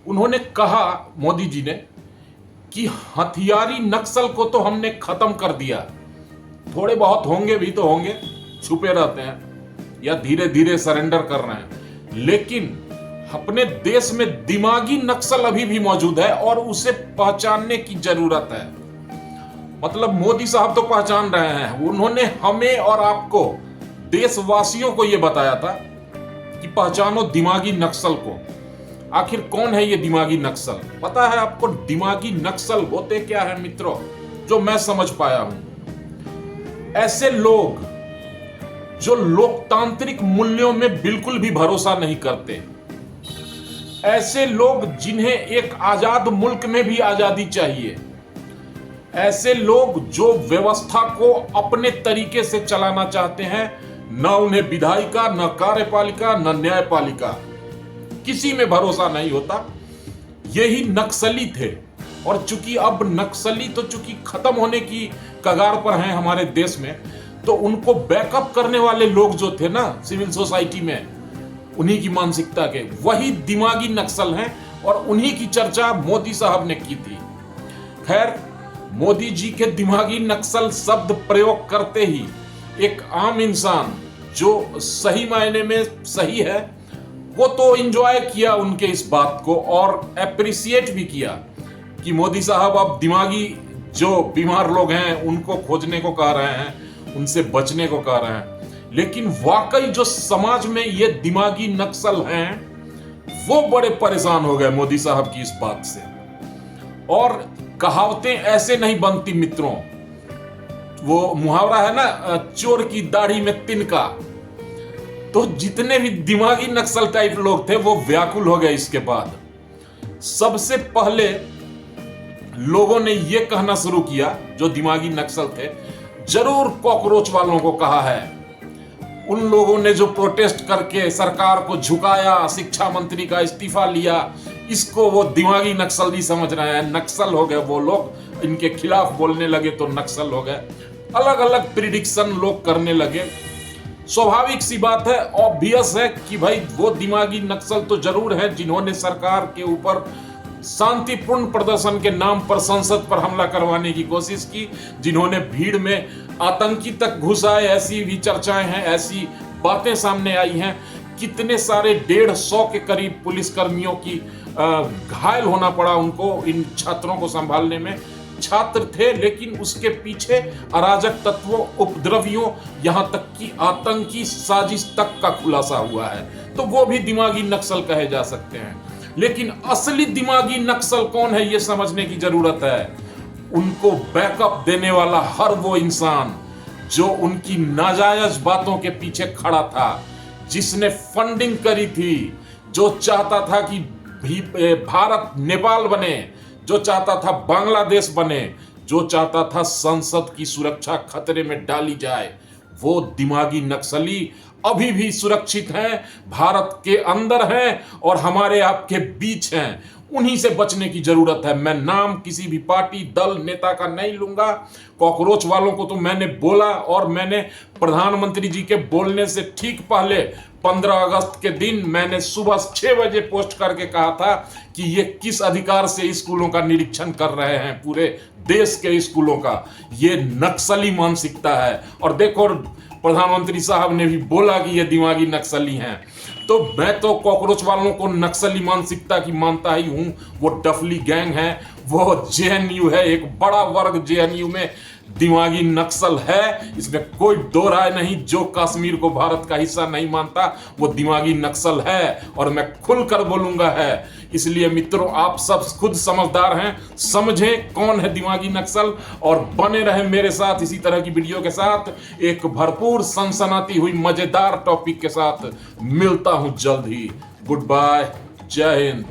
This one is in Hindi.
उन्होंने कहा, मोदी जी ने, कि हथियारी नक्सल को तो हमने खत्म कर दिया, थोड़े बहुत होंगे भी तो होंगे, छुपे रहते हैं या धीरे धीरे सरेंडर कर रहे हैं, लेकिन अपने देश में दिमागी नक्सल अभी भी मौजूद है और उसे पहचानने की जरूरत है। मतलब मोदी साहब तो पहचान रहे हैं। उन्होंने हमें और आपको, देशवासियों को यह बताया था कि पहचानो दिमागी नक्सल को। आखिर कौन है ये दिमागी नक्सल? पता है आपको दिमागी नक्सल होते क्या है मित्रों? जो मैं समझ पाया हूं, ऐसे लोग जो लोकतांत्रिक मूल्यों में बिल्कुल भी भरोसा नहीं करते, ऐसे लोग जिन्हें एक आजाद मुल्क में भी आजादी चाहिए, ऐसे लोग जो व्यवस्था को अपने तरीके से चलाना चाहते हैं, न उन्हें विधायिका, न कार्यपालिका, न न्यायपालिका, किसी में भरोसा नहीं होता, यही नक्सली थे। और चूंकि अब नक्सली तो चूंकि खत्म होने की कगार पर हैं हमारे देश में, तो उनको बैकअप करने वाले लोग जो थे ना सिविल सोसाइटी में, उन्हीं की मानसिकता के वही दिमागी नक्सल हैं और उन्हीं की चर्चा मोदी साहब ने की थी। खैर, मोदी जी के दिमागी नक्सल शब्द प्रयोग करते ही एक आम इंसान जो सही मायने में सही है, वो तो एंजॉय किया उनके इस बात को और एप्रिसिएट भी किया कि मोदी साहब अब दिमागी जो बीमार लोग हैं उनको खोजने को कह रहे हैं, उनसे बचने को कह रहे हैं। लेकिन वाकई जो समाज में ये दिमागी नक्सल हैं, वो बड़े परेशान हो गए मोदी साहब की इस बात से। और कहावतें ऐसे नहीं बनती मित्रों, वो मुहावरा है ना, चोर की दाढ़ी में तिनका। तो जितने भी दिमागी नक्सल टाइप लोग थे वो व्याकुल हो गए इसके बाद। सबसे पहले लोगों ने यह कहना शुरू किया, जो दिमागी नक्सल थे, जरूर कॉकरोच वालों को कहा है। उन लोगों ने जो प्रोटेस्ट करके सरकार को झुकाया, शिक्षा मंत्री का इस्तीफा लिया, इसको वो दिमागी नक्सली समझ रहे हैं। नक्सल हो गए वो लोग, इनके खिलाफ बोलने लगे तो नक्सल हो गए। अलग अलग प्रिडिक्शन लोग करने लगे। स्वाभाविक सी बात है, ऑब्वियस है कि भाई वो दिमागी नक्सल तो जरूर है जिन्होंने सरकार के ऊपर शांतिपूर्ण प्रदर्शन के नाम पर संसद पर हमला करवाने की कोशिश की, जिन्होंने भीड़ में आतंकी तक घुस आए, ऐसी भी चर्चाएं हैं, ऐसी बातें सामने आई हैं। कितने सारे 150 के करीब पुलिसकर्मियों की घायल होना पड़ा उनको इन छात्रों को संभालने में। छात्र थे, लेकिन उसके पीछे अराजक तत्वों, उपद्रवियों, यहां तक कि आतंकी साजिश तक का खुलासा हुआ है। तो वो भी दिमागी नक्सल कहे जा सकते हैं। लेकिन असली दिमागी नक्सल कौन है, यह समझने की जरूरत है। उनको बैकअप देने वाला हर वो इंसान जो उनकी नाजायज बातों के पीछे खड़ा था, जिसने फंडिंग करी थी, जो चाहता था कि भारत नेपाल बने, जो चाहता था बांग्लादेश बने, जो चाहता था संसद की सुरक्षा खतरे में डाली जाए, वो दिमागी नक्सली अभी भी सुरक्षित हैं, भारत के अंदर हैं और हमारे आपके बीच हैं। उन्हीं से बचने की जरूरत है। मैं नाम किसी भी पार्टी, दल, नेता का नहीं लूंगा। कॉकरोच वालों को तो मैंने बोला, और मैंने प्रधानमंत्री जी के बोलने से ठीक पहले 15 अगस्त के दिन मैंने सुबह 6 बजे पोस्ट करके कहा था कि ये किस अधिकार से स्कूलों का निरीक्षण कर रहे हैं, पूरे देश के स्कूलों का। ये नक्सली मानसिकता है। और देखो, प्रधानमंत्री साहब ने भी बोला कि ये दिमागी नक्सली हैं। तो मैं तो कॉकरोच वालों को नक्सली मानसिकता की मानता ही हूं। वो डफली गैंग है, वो जेएनयू है, एक बड़ा वर्ग जेएनयू में दिमागी नक्सल है, इसमें कोई दो राय नहीं। जो कश्मीर को भारत का हिस्सा नहीं मानता वो दिमागी नक्सल है, और मैं खुलकर बोलूंगा है। इसलिए मित्रों, आप सब खुद समझदार हैं, समझें कौन है दिमागी नक्सल, और बने रहे मेरे साथ इसी तरह की वीडियो के साथ। एक भरपूर सनसनाती हुई मजेदार टॉपिक के साथ मिलता हूं जल्द ही। गुड बाय, जय हिंद।